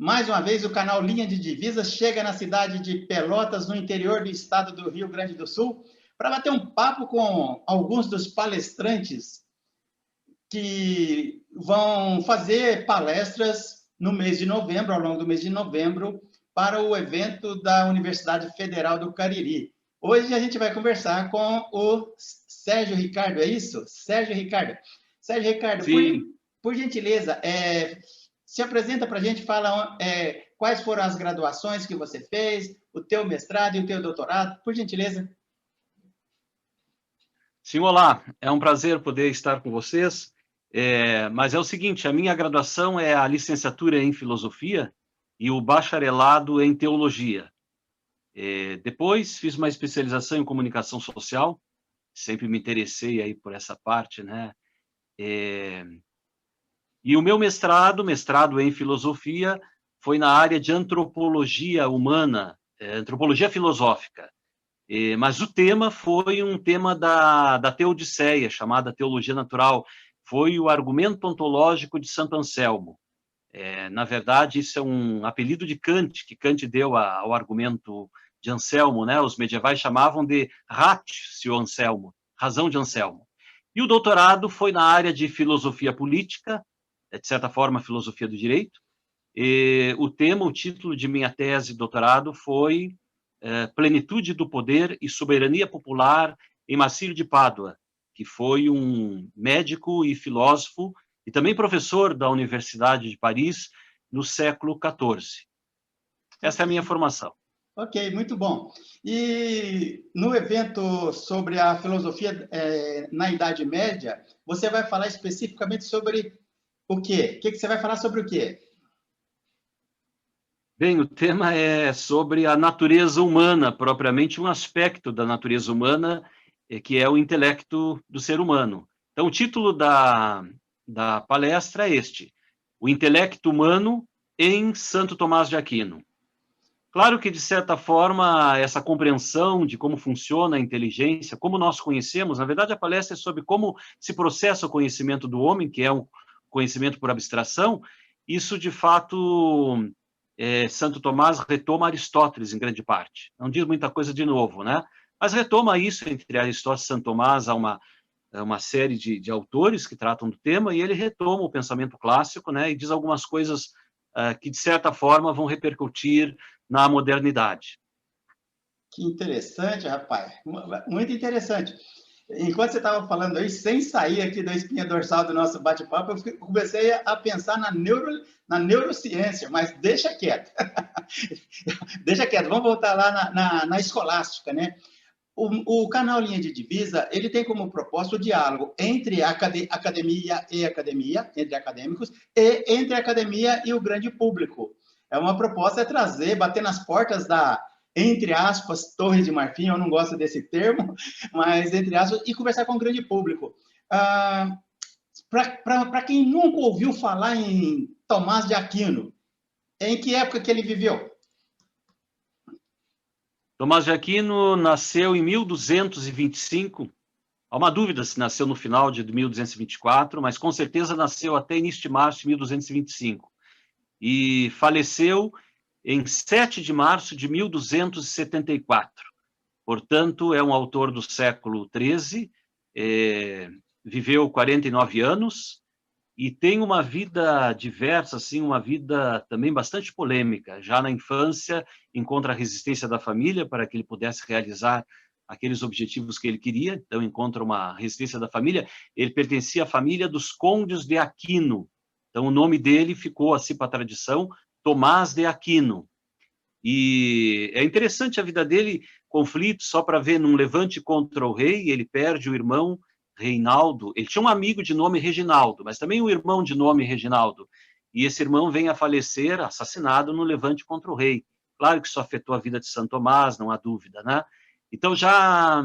Mais uma vez, o canal Linha de Divisas chega na cidade de Pelotas, no interior do estado do Rio Grande do Sul, para bater um papo com alguns dos palestrantes que vão fazer palestras no mês de novembro, ao longo do mês de novembro, para o evento da Universidade Federal do Cariri. Hoje a gente vai conversar com o Sérgio Ricardo, é isso? Sérgio Ricardo. Sérgio Ricardo, por gentileza, se apresenta para a gente, fala quais foram as graduações que você fez, o teu mestrado e o teu doutorado, por gentileza. Sim, olá, é um prazer poder estar com vocês, mas é o seguinte, a minha graduação é a licenciatura em filosofia e o bacharelado em teologia. Depois fiz uma especialização em comunicação social, sempre me interessei aí por essa parte, né? E o meu mestrado em filosofia, foi na área de antropologia humana, antropologia filosófica. Mas o tema foi um tema da Teodiceia, chamada Teologia Natural. Foi o argumento ontológico de Santo Anselmo. Na verdade, isso é um apelido de Kant, que Kant deu ao argumento de Anselmo, né? Os medievais chamavam de ratio Anselmo, razão de Anselmo. E o doutorado foi na área de filosofia política, de certa forma, filosofia do direito. O título de minha tese de doutorado foi Plenitude do Poder e Soberania Popular em Marcílio de Pádua, que foi um médico e filósofo e também professor da Universidade de Paris no século XIV. Essa é a minha formação. Ok, muito bom. E no evento sobre a filosofia na Idade Média, você vai falar especificamente sobre o quê? O que você vai falar sobre o quê? Bem, o tema é sobre a natureza humana, propriamente um aspecto da natureza humana, que é o intelecto do ser humano. Então, o título da palestra é este: O intelecto humano em Santo Tomás de Aquino. Claro que, de certa forma, essa compreensão de como funciona a inteligência, como nós conhecemos, na verdade, a palestra é sobre como se processa o conhecimento do homem, que é um conhecimento por abstração. Isso, de fato, Santo Tomás retoma Aristóteles, em grande parte. Não diz muita coisa de novo, né? Mas retoma isso entre Aristóteles e Santo Tomás, há uma série de autores que tratam do tema, e ele retoma o pensamento clássico, né? E diz algumas coisas que, de certa forma, vão repercutir na modernidade. Que interessante, rapaz. Muito interessante. Enquanto você estava falando aí, sem sair aqui da espinha dorsal do nosso bate-papo, eu comecei a pensar na neurociência, mas deixa quieto. Deixa quieto, vamos voltar lá na escolástica, né? O canal Linha de Divisa, ele tem como propósito o diálogo entre academia e academia, entre acadêmicos, e entre a academia e o grande público. É uma proposta trazer, bater nas portas entre aspas, Torre de Marfim, eu não gosto desse termo, mas entre aspas, e conversar com o grande público. Para quem nunca ouviu falar em Tomás de Aquino, em que época que ele viveu? Tomás de Aquino nasceu em 1225. Há uma dúvida se nasceu no final de 1224, mas com certeza nasceu até início de março de 1225. E faleceu em 7 de março de 1274. Portanto, é um autor do século XIII, viveu 49 anos e tem uma vida diversa, assim, uma vida também bastante polêmica. Já na infância, encontra a resistência da família para que ele pudesse realizar aqueles objetivos que ele queria, então encontra uma resistência da família. Ele pertencia à família dos Condes de Aquino, então o nome dele ficou assim para a tradição, Tomás de Aquino. E é interessante a vida dele, conflito, só para ver, num levante contra o rei, ele perde o irmão Reinaldo. Ele tinha um amigo de nome Reginaldo, mas também um irmão de nome Reginaldo. E esse irmão vem a falecer, assassinado no levante contra o rei. Claro que isso afetou a vida de Santo Tomás, não há dúvida, né? Então já...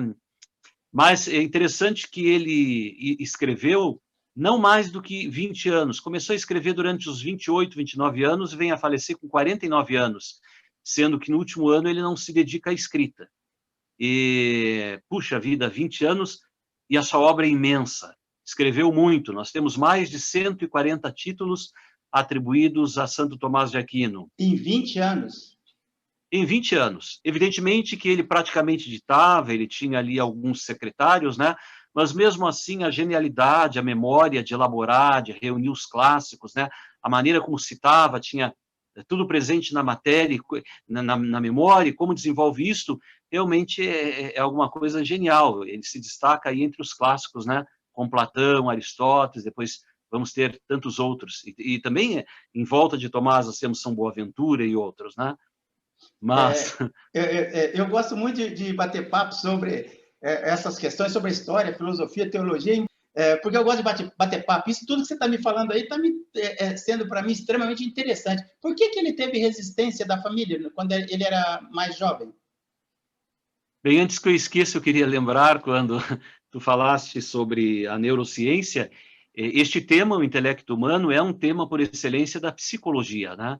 Mas é interessante que ele escreveu não mais do que 20 anos. Começou a escrever durante os 28, 29 anos e vem a falecer com 49 anos, sendo que no último ano ele não se dedica à escrita. E, puxa vida, 20 anos e a sua obra é imensa. Escreveu muito. Nós temos mais de 140 títulos atribuídos a Santo Tomás de Aquino. Em 20 anos? Em 20 anos. Evidentemente que ele praticamente ditava, ele tinha ali alguns secretários, né? Mas mesmo assim a genialidade, a memória de elaborar, de reunir os clássicos, né? A maneira como citava, tinha tudo presente na matéria, na memória, como desenvolve isto, realmente é alguma coisa genial. Ele se destaca aí entre os clássicos, né? Com Platão, Aristóteles, depois vamos ter tantos outros. E também em volta de Tomás nós temos São Boaventura e outros, né? Mas... eu gosto muito de bater papo sobre essas questões, sobre a história, filosofia, teologia, porque eu gosto de bater papo. Isso tudo que você está me falando aí está sendo, para mim, extremamente interessante. Por que ele teve resistência da família quando ele era mais jovem? Bem, antes que eu esqueça, eu queria lembrar, quando tu falaste sobre a neurociência, este tema, o intelecto humano, é um tema por excelência da psicologia, né?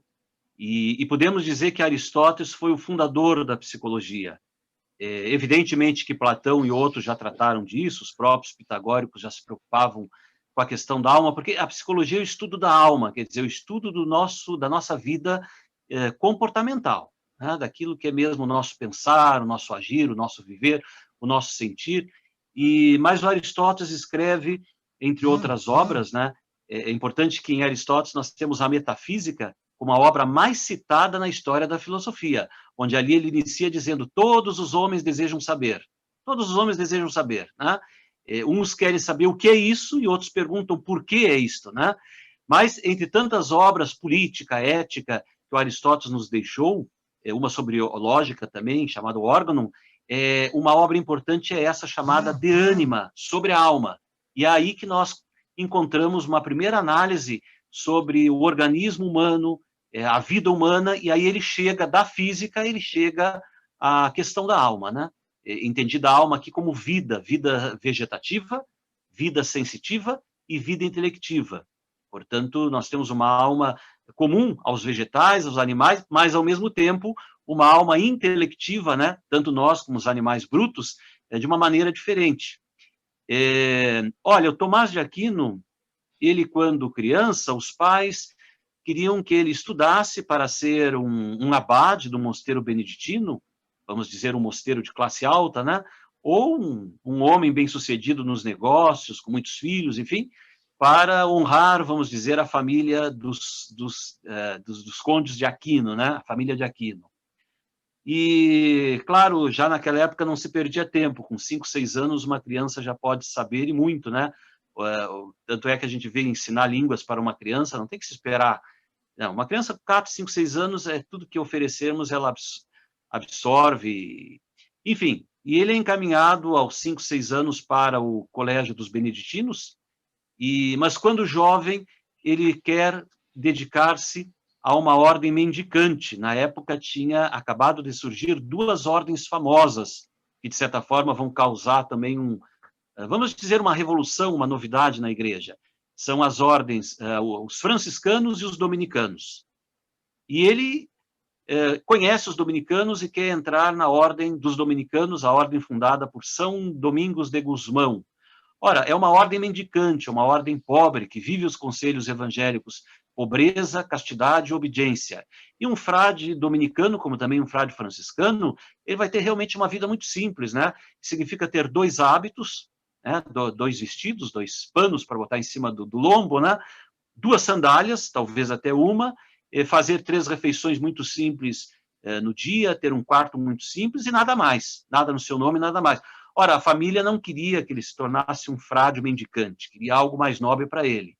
E podemos dizer que Aristóteles foi o fundador da psicologia. Evidentemente que Platão e outros já trataram disso, os próprios pitagóricos já se preocupavam com a questão da alma, porque a psicologia é o estudo da alma, quer dizer, o estudo da nossa vida comportamental, né? Daquilo que é mesmo o nosso pensar, o nosso agir, o nosso viver, o nosso sentir. Mas o Aristóteles escreve, entre outras obras, né? É importante que em Aristóteles nós temos a metafísica como a obra mais citada na história da filosofia, onde ali ele inicia dizendo: todos os homens desejam saber. Todos os homens desejam saber, né? Uns querem saber o que é isso e outros perguntam por que é isto, né? Mas, entre tantas obras, política, ética, que o Aristóteles nos deixou, uma sobre lógica também, chamada Organon, uma obra importante é essa chamada De Anima, sobre a alma. E é aí que nós encontramos uma primeira análise sobre o organismo humano, a vida humana, e aí ele chega da física, ele chega à questão da alma, né? Entendida a alma aqui como vida vegetativa, vida sensitiva e vida intelectiva. Portanto, nós temos uma alma comum aos vegetais, aos animais, mas, ao mesmo tempo, uma alma intelectiva, né? Tanto nós como os animais brutos, de uma maneira diferente. Olha, o Tomás de Aquino, ele, quando criança, os pais queriam que ele estudasse para ser um abade do mosteiro beneditino, vamos dizer, um mosteiro de classe alta, né? Ou um homem bem-sucedido nos negócios, com muitos filhos, enfim, para honrar, vamos dizer, a família dos condes de Aquino, né? A família de Aquino. E, claro, já naquela época não se perdia tempo. Com 5, 6 anos, uma criança já pode saber, e muito, né? Tanto é que a gente vê ensinar línguas para uma criança, não tem que se esperar. Não, uma criança com 4, 5, 6 anos, tudo que oferecermos, ela absorve. Enfim, e ele é encaminhado aos 5, 6 anos para o Colégio dos Beneditinos, mas quando jovem, ele quer dedicar-se a uma ordem mendicante. Na época tinha acabado de surgir 2 ordens famosas, que de certa forma vão causar também vamos dizer, uma revolução, uma novidade na igreja. São as ordens, os franciscanos e os dominicanos. E ele conhece os dominicanos e quer entrar na ordem dos dominicanos, a ordem fundada por São Domingos de Gusmão. Ora, é uma ordem mendicante, uma ordem pobre, que vive os conselhos evangélicos: pobreza, castidade e obediência. E um frade dominicano, como também um frade franciscano, ele vai ter realmente uma vida muito simples, né? Significa ter 2 hábitos, né? 2 vestidos, 2 panos para botar em cima do lombo, né? 2 sandálias, talvez até uma, fazer 3 refeições muito simples no dia, ter um quarto muito simples e nada mais, nada no seu nome, nada mais. Ora, a família não queria que ele se tornasse um frade mendicante, queria algo mais nobre para ele.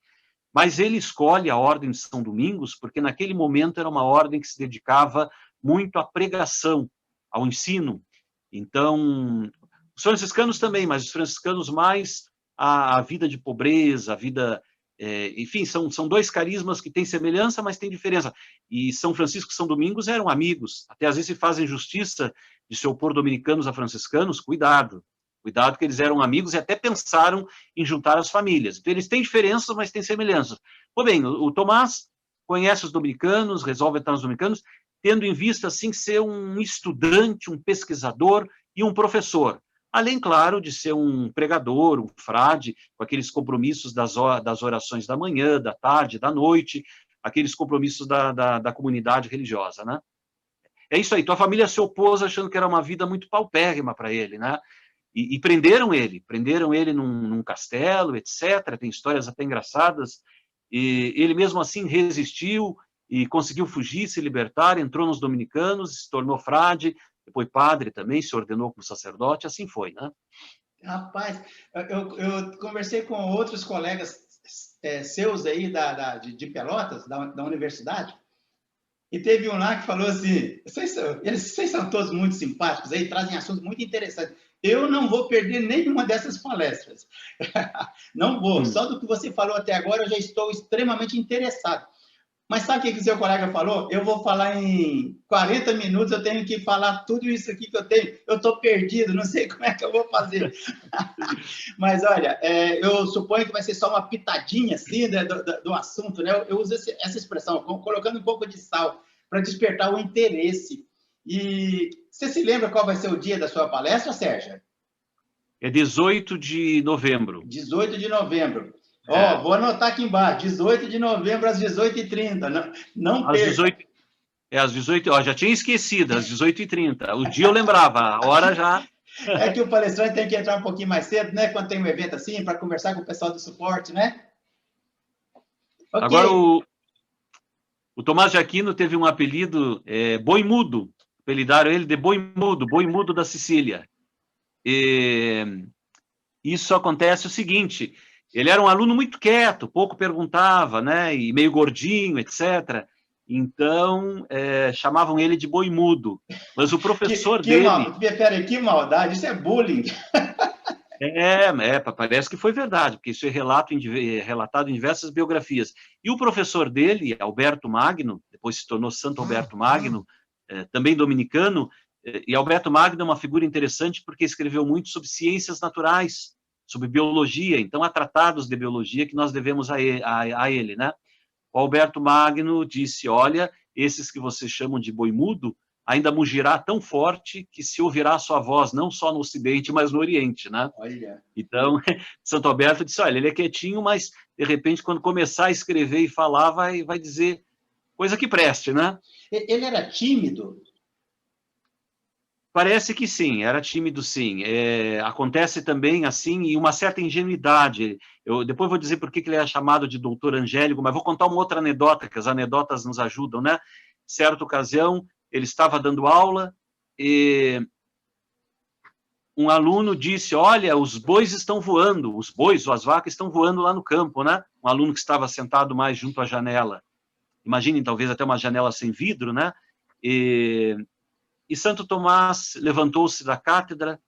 Mas ele escolhe a Ordem de São Domingos porque naquele momento era uma ordem que se dedicava muito à pregação, ao ensino. Então, os franciscanos também, mas os franciscanos mais a vida de pobreza, a vida... enfim, são 2 carismas que têm semelhança, mas têm diferença. E São Francisco e São Domingos eram amigos. Até às vezes se fazem justiça de se opor dominicanos a franciscanos. Cuidado que eles eram amigos e até pensaram em juntar as famílias. Então, eles têm diferenças, mas têm semelhanças. Pois bem, o Tomás conhece os dominicanos, resolve entrar nos dominicanos, tendo em vista, assim, ser um estudante, um pesquisador e um professor. Além, claro, de ser um pregador, um frade, com aqueles compromissos das orações da manhã, da tarde, da noite, aqueles compromissos da comunidade religiosa, né? É isso aí, tua família se opôs achando que era uma vida muito paupérrima para ele, né? E prenderam ele num castelo, etc. Tem histórias até engraçadas. E ele mesmo assim resistiu e conseguiu fugir, se libertar, entrou nos dominicanos, se tornou frade, depois padre também, se ordenou como sacerdote, assim foi, né? Rapaz, eu conversei com outros colegas seus aí de Pelotas, da universidade, e teve um lá que falou assim, vocês são todos muito simpáticos aí, trazem assuntos muito interessantes. Eu não vou perder nenhuma dessas palestras. Não vou. Só do que você falou até agora, eu já estou extremamente interessado. Mas sabe o que o seu colega falou? Eu vou falar em 40 minutos, eu tenho que falar tudo isso aqui que eu tenho. Eu estou perdido, não sei como é que eu vou fazer. Mas, olha, eu suponho que vai ser só uma pitadinha, assim, né, do assunto, né? Eu uso essa expressão, colocando um pouco de sal, para despertar o interesse. E você se lembra qual vai ser o dia da sua palestra, Sérgio? É 18 de novembro. 18 de novembro. Ó, vou anotar aqui embaixo, 18 de novembro, às 18h30. Não às perca. 18, às 18, ó, já tinha esquecido, às 18h30. O dia eu lembrava, a hora já... É que o palestrante tem que entrar um pouquinho mais cedo, né? Quando tem um evento assim, para conversar com o pessoal do suporte, né? Okay. Agora, o Tomás de Aquino teve um apelido, Boi Mudo. Apelidaram ele de Boi Mudo da Sicília. E isso acontece o seguinte, ele era um aluno muito quieto, pouco perguntava, né? E meio gordinho, etc. Então, chamavam ele de Boi Mudo. Mas o professor dele... Peraí, que maldade, isso é bullying. Parece que foi verdade, porque isso é relatado em diversas biografias. E o professor dele, Alberto Magno, depois se tornou Santo Alberto Magno, também dominicano, e Alberto Magno é uma figura interessante porque escreveu muito sobre ciências naturais, sobre biologia, então há tratados de biologia que nós devemos a ele, né? O Alberto Magno disse, olha, esses que vocês chamam de boi mudo, ainda mugirá tão forte que se ouvirá a sua voz, não só no Ocidente, mas no Oriente, né? Olha. Então, Santo Alberto disse, olha, ele é quietinho, mas, de repente, quando começar a escrever e falar, vai dizer coisa que preste, né? Ele era tímido? Parece que sim, era tímido, sim. Acontece também, assim, e uma certa ingenuidade. Eu depois vou dizer por que ele é chamado de doutor Angélico, mas vou contar uma outra anedota, que as anedotas nos ajudam, né? Certa ocasião, ele estava dando aula e um aluno disse, olha, os bois estão voando, os bois ou as vacas estão voando lá no campo, né? Um aluno que estava sentado mais junto à janela. Imaginem, talvez até uma janela sem vidro, né? E Santo Tomás levantou-se da cátedra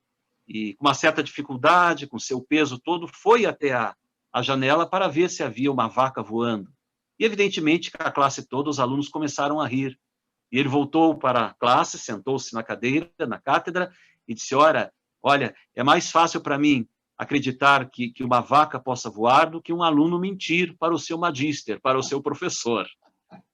e, com uma certa dificuldade, com seu peso todo, foi até a janela para ver se havia uma vaca voando. E, evidentemente, a classe toda, os alunos começaram a rir. E ele voltou para a classe, sentou-se na cadeira, na cátedra, e disse, olha, é mais fácil para mim acreditar que uma vaca possa voar do que um aluno mentir para o seu magíster, para o seu professor.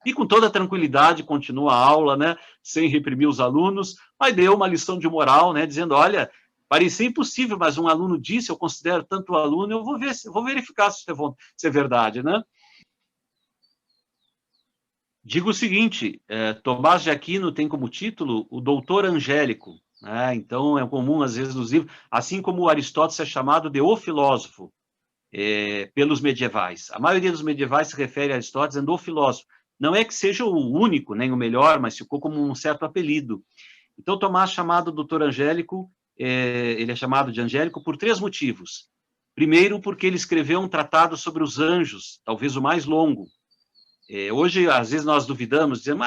E com toda tranquilidade continua a aula, né, sem reprimir os alunos, mas deu uma lição de moral, né, dizendo, olha, parecia impossível, mas um aluno disse, eu considero tanto o aluno, eu vou verificar se é verdade, né? Digo o seguinte, Tomás de Aquino tem como título o doutor angélico, né? Então é comum às vezes nos livros, assim como Aristóteles é chamado de o filósofo pelos medievais. A maioria dos medievais se refere a Aristóteles dizendo o filósofo. Não é que seja o único, nem o melhor, mas ficou como um certo apelido. Então Tomás, chamado doutor angélico, ele é chamado de angélico por 3 motivos. Primeiro, porque ele escreveu um tratado sobre os anjos, talvez o mais longo. Hoje, às vezes, nós duvidamos, dizemos,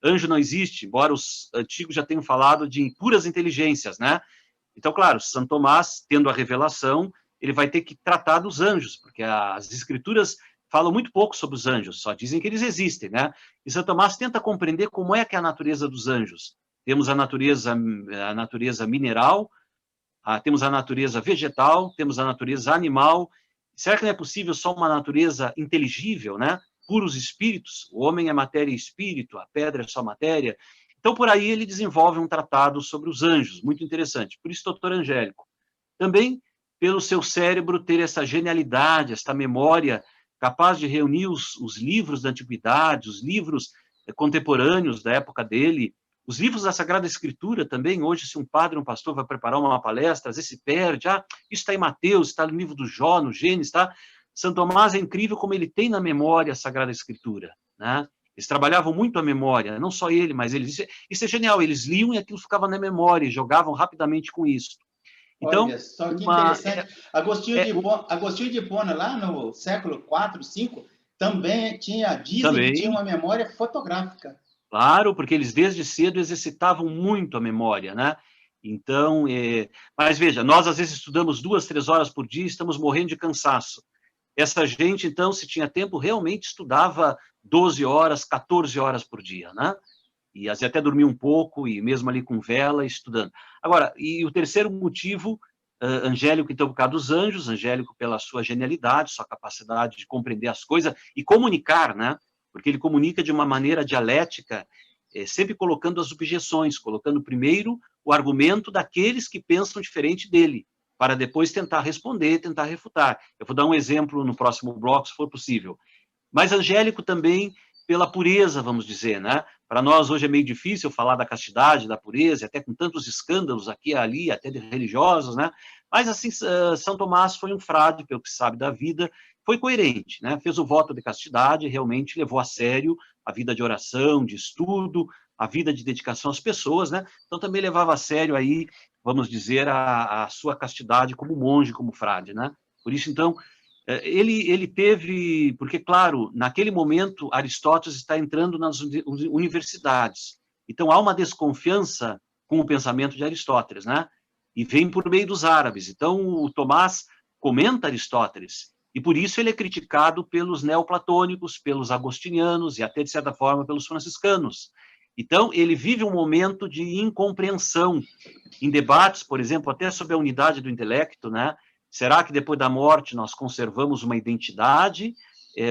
anjo não existe, embora os antigos já tenham falado de puras inteligências, né? Então, claro, Santo Tomás, tendo a revelação, ele vai ter que tratar dos anjos, porque as escrituras falam muito pouco sobre os anjos, só dizem que eles existem, né? E Santo Tomás tenta compreender como é que é a natureza dos anjos. Temos a natureza mineral, temos a natureza vegetal, temos a natureza animal. Será que não é possível só uma natureza inteligível, né? Puros espíritos, o homem é matéria e espírito, a pedra é só matéria. Então, por aí, ele desenvolve um tratado sobre os anjos, muito interessante. Por isso, doutor angélico. Também, pelo seu cérebro ter essa genialidade, esta memória capaz de reunir os livros da antiguidade, os livros contemporâneos da época dele, os livros da Sagrada Escritura também. Hoje, se um padre, um pastor vai preparar uma palestra, às vezes se perde, isso está em Mateus, está no livro do Jó, no Gênesis, tá? São Tomás é incrível como ele tem na memória a Sagrada Escritura, né? Eles trabalhavam muito a memória, não só ele, mas eles... Isso é genial, eles liam e aquilo ficava na memória, e jogavam rapidamente com isso. Então, olha só que interessante. Agostinho de Hipona, lá no século IV, V, também dizem que tinha uma memória fotográfica. Claro, porque eles desde cedo exercitavam muito a memória, né? Então, mas veja, nós às vezes estudamos 2, 3 horas por dia, estamos morrendo de cansaço. Essa gente, então, se tinha tempo, realmente estudava 12 horas, 14 horas por dia, né? E às vezes até dormia um pouco, e mesmo ali com vela, estudando. Agora, e o terceiro motivo, Angélico, então, por causa dos anjos, Angélico pela sua genialidade, sua capacidade de compreender as coisas e comunicar, né? Porque ele comunica de uma maneira dialética, sempre colocando as objeções, colocando primeiro o argumento daqueles que pensam diferente dele, para depois tentar responder, tentar refutar. Eu vou dar um exemplo no próximo bloco, se for possível. Mas Angélico também pela pureza, vamos dizer, né? Para nós hoje é meio difícil falar da castidade, da pureza, até com tantos escândalos aqui e ali, até de religiosos, né? Mas assim, São Tomás foi um frade, pelo que sabe da vida, foi coerente, né? Fez o voto de castidade, realmente levou a sério a vida de oração, de estudo, a vida de dedicação às pessoas, né? Então também levava a sério aí, vamos dizer, a sua castidade como monge, como frade, né? Por isso, então, ele teve, porque, claro, naquele momento, Aristóteles está entrando nas universidades. Então, há uma desconfiança com o pensamento de Aristóteles, né? E vem por meio dos árabes. Então, o Tomás comenta Aristóteles, e por isso ele é criticado pelos neoplatônicos, pelos agostinianos e até, de certa forma, pelos franciscanos. Então, ele vive um momento de incompreensão em debates, por exemplo, até sobre a unidade do intelecto, né? Será que depois da morte nós conservamos uma identidade?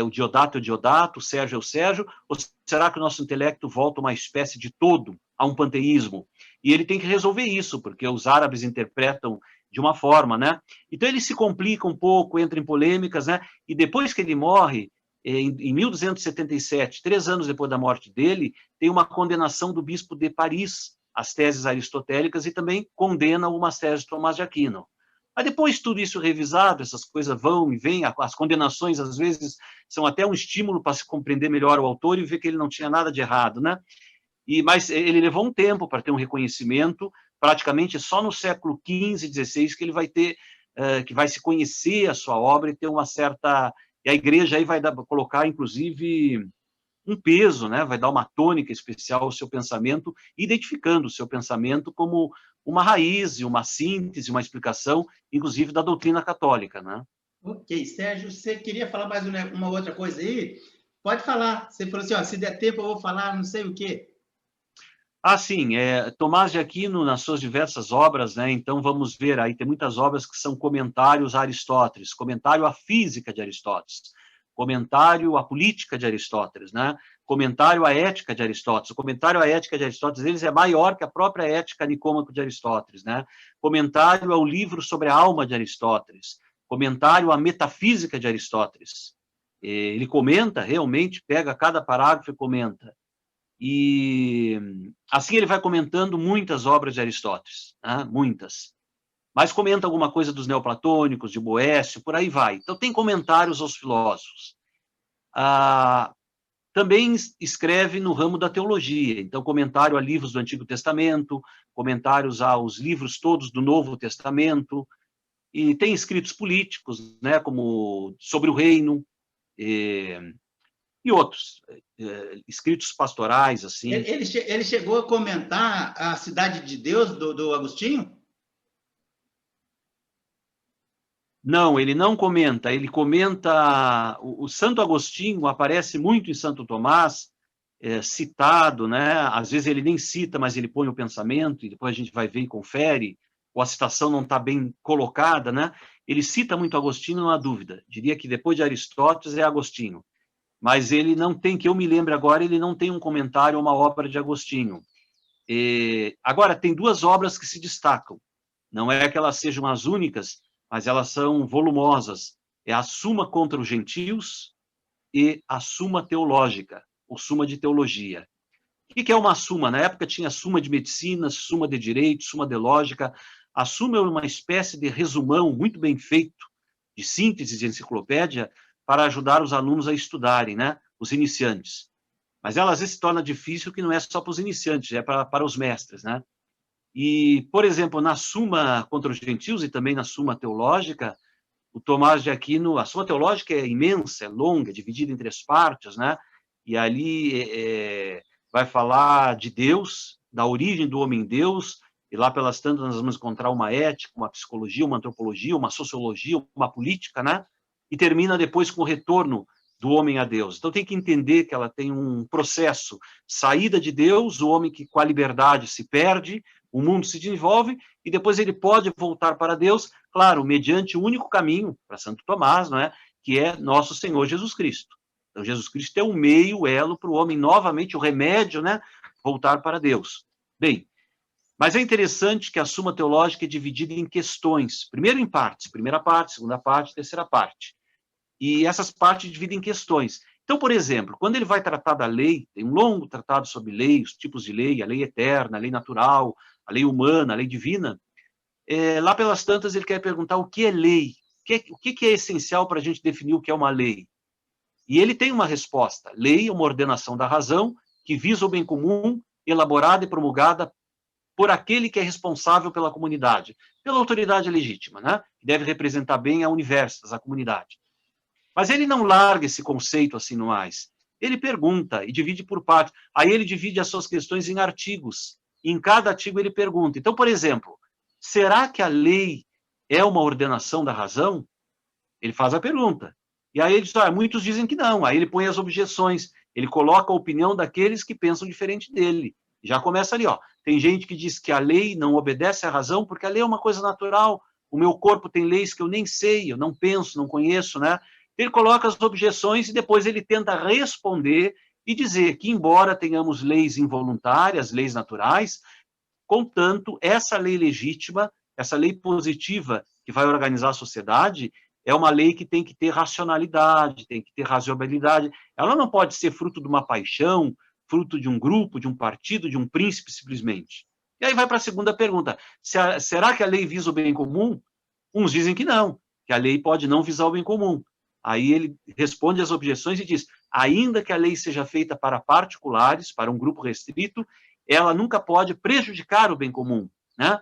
O Diodato é o Diodato, o Sérgio é o Sérgio? Ou será que o nosso intelecto volta a uma espécie de todo, a um panteísmo? E ele tem que resolver isso, porque os árabes interpretam de uma forma, né? Então ele se complica um pouco, entra em polêmicas, né? E depois que ele morre, em 1277, 3 anos depois da morte dele, tem uma condenação do bispo de Paris às teses aristotélicas e também condena umas teses de Tomás de Aquino. Mas depois tudo isso revisado, essas coisas vão e vêm, as condenações às vezes são até um estímulo para se compreender melhor o autor e ver que ele não tinha nada de errado, né? Mas ele levou um tempo para ter um reconhecimento, praticamente só no século XV, XVI que ele vai ter, que vai se conhecer a sua obra e ter uma certa... E a igreja aí vai colocar, inclusive, um peso, né? Vai dar uma tônica especial ao seu pensamento, identificando o seu pensamento como uma raiz, uma síntese, uma explicação, inclusive da doutrina católica, né? Ok, Sérgio, você queria falar mais uma outra coisa aí? Pode falar. Você falou assim, se der tempo eu vou falar não sei o quê. Sim, Tomás de Aquino, nas suas diversas obras, né? Então vamos ver aí, tem muitas obras que são comentários a Aristóteles, comentário à física de Aristóteles, comentário à política de Aristóteles, né? Comentário à ética de Aristóteles. O comentário à ética de Aristóteles é maior que a própria ética nicômaco de Aristóteles, né? Comentário ao livro sobre a alma de Aristóteles, comentário à metafísica de Aristóteles. Ele comenta, realmente, pega cada parágrafo e comenta. E assim ele vai comentando muitas obras de Aristóteles, né? Muitas. Mas comenta alguma coisa dos neoplatônicos, de Boécio, por aí vai. Então tem comentários aos filósofos. Também escreve no ramo da teologia, então comentário a livros do Antigo Testamento, comentários aos livros todos do Novo Testamento, e tem escritos políticos, né, como sobre o reino, e outros, escritos pastorais, assim. Ele chegou a comentar a Cidade de Deus, do Agostinho? Não, ele não comenta, ele comenta, o Santo Agostinho aparece muito em Santo Tomás, citado, né? Às vezes ele nem cita, mas ele põe o pensamento, e depois a gente vai ver e confere, ou a citação não está bem colocada, né? Ele cita muito Agostinho, não há dúvida, diria que depois de Aristóteles é Agostinho, mas ele não tem, que eu me lembre agora, ele não tem um comentário ou uma obra de Agostinho. Agora, tem 2 obras que se destacam, não é que elas sejam as únicas, mas elas são volumosas. É a Suma contra os Gentios, e a Suma Teológica, ou Suma de Teologia. O que é uma Suma? Na época tinha Suma de Medicina, Suma de Direito, Suma de Lógica. A Suma é uma espécie de resumão muito bem feito, de síntese de enciclopédia, para ajudar os alunos a estudarem, né? Os iniciantes. Mas ela às vezes se torna difícil, que não é só para os iniciantes, é para os mestres, né? E, por exemplo, na Suma contra os Gentios e também na Suma Teológica, o Tomás de Aquino, a Suma Teológica é imensa, é longa, é dividida em 3 partes, né? E ali vai falar de Deus, da origem do homem-deus, e lá pelas tantas nós vamos encontrar uma ética, uma psicologia, uma antropologia, uma sociologia, uma política, né? E termina depois com o retorno do homem a Deus. Então tem que entender que ela tem um processo, saída de Deus, o homem que com a liberdade se perde, o mundo se desenvolve, e depois ele pode voltar para Deus, claro, mediante o único caminho, para Santo Tomás, não é? Que é nosso Senhor Jesus Cristo. Então Jesus Cristo é o meio, o elo para o homem, novamente, o remédio, né? Voltar para Deus. Bem, mas é interessante que a Suma Teológica é dividida em questões, primeiro em partes, primeira parte, segunda parte, terceira parte. E essas partes dividem em questões. Então, por exemplo, quando ele vai tratar da lei, tem um longo tratado sobre lei, os tipos de lei, a lei eterna, a lei natural, a lei humana, a lei divina, lá pelas tantas ele quer perguntar o que é lei, o que é essencial para a gente definir o que é uma lei. E ele tem uma resposta: lei é uma ordenação da razão que visa o bem comum, elaborada e promulgada por aquele que é responsável pela comunidade, pela autoridade legítima, né? Que deve representar bem a universitas, a comunidade. Mas ele não larga esse conceito assim no mais. Ele pergunta e divide por partes. Aí ele divide as suas questões em artigos. E em cada artigo ele pergunta. Então, por exemplo, será que a lei é uma ordenação da razão? Ele faz a pergunta. E aí ele diz, muitos dizem que não. Aí ele põe as objeções. Ele coloca a opinião daqueles que pensam diferente dele. Já começa ali, ó. Tem gente que diz que a lei não obedece à razão porque a lei é uma coisa natural. O meu corpo tem leis que eu nem sei, eu não penso, não conheço, né? Ele coloca as objeções e depois ele tenta responder e dizer que, embora tenhamos leis involuntárias, leis naturais, contanto, essa lei legítima, essa lei positiva que vai organizar a sociedade, é uma lei que tem que ter racionalidade, tem que ter razoabilidade. Ela não pode ser fruto de uma paixão, fruto de um grupo, de um partido, de um príncipe, simplesmente. E aí vai para a segunda pergunta. Será que a lei visa o bem comum? Uns dizem que não, que a lei pode não visar o bem comum. Aí ele responde às objeções e diz, ainda que a lei seja feita para particulares, para um grupo restrito, ela nunca pode prejudicar o bem comum, né?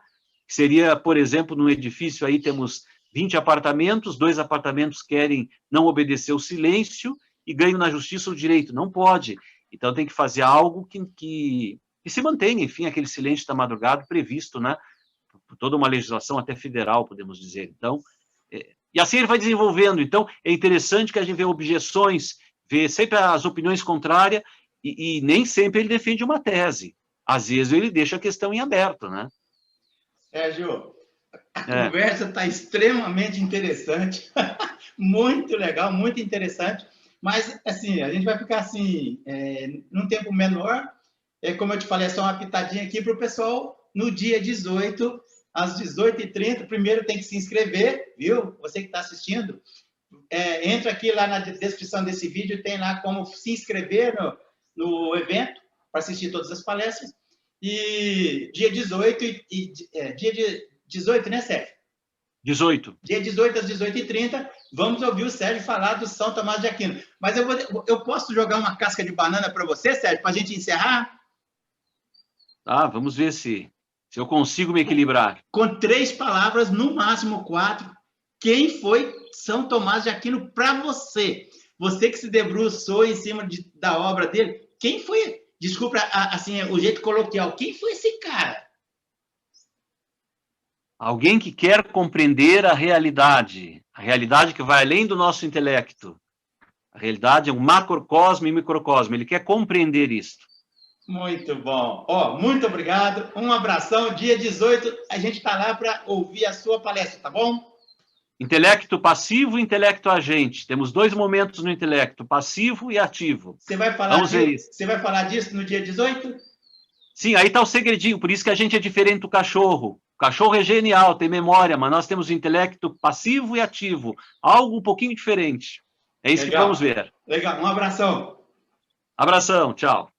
Seria, por exemplo, num edifício aí temos 20 apartamentos, 2 apartamentos querem não obedecer o silêncio e ganham na justiça o direito. Não pode. Então tem que fazer algo que se mantenha, enfim, aquele silêncio da madrugada previsto, né? Por toda uma legislação até federal, podemos dizer. Então, e assim ele vai desenvolvendo. Então, é interessante que a gente vê objeções, vê sempre as opiniões contrárias, e nem sempre ele defende uma tese. Às vezes ele deixa a questão em aberto, né? Sérgio, a conversa está extremamente interessante, muito legal, muito interessante, mas, assim, a gente vai ficar, assim, num tempo menor, como eu te falei, é só uma pitadinha aqui para o pessoal, no dia 18, às 18h30, primeiro tem que se inscrever, viu? Você que está assistindo, entra aqui lá na descrição desse vídeo, tem lá como se inscrever no evento, para assistir todas as palestras, e dia 18, dia 18, né, Sérgio? 18. Dia 18 às 18h30, vamos ouvir o Sérgio falar do São Tomás de Aquino. Mas eu posso jogar uma casca de banana para você, Sérgio, para a gente encerrar? Vamos ver se eu consigo me equilibrar. Com 3 palavras, no máximo 4. Quem foi São Tomás de Aquino para você? Você que se debruçou em cima da obra dele, quem foi? Desculpa, assim, o jeito coloquial. Quem foi esse cara? Alguém que quer compreender a realidade que vai além do nosso intelecto. A realidade é um macrocosmo e microcosmo. Ele quer compreender isso. Muito bom. Muito obrigado. Um abração. Dia 18, a gente está lá para ouvir a sua palestra, tá bom? Intelecto passivo e intelecto agente. Temos 2 momentos no intelecto, passivo e ativo. Você vai falar disso no dia 18? Sim, aí está o segredinho. Por isso que a gente é diferente do cachorro. O cachorro é genial, tem memória, mas nós temos o intelecto passivo e ativo. Algo um pouquinho diferente. É isso que vamos ver. Legal, um abração. Abração, tchau.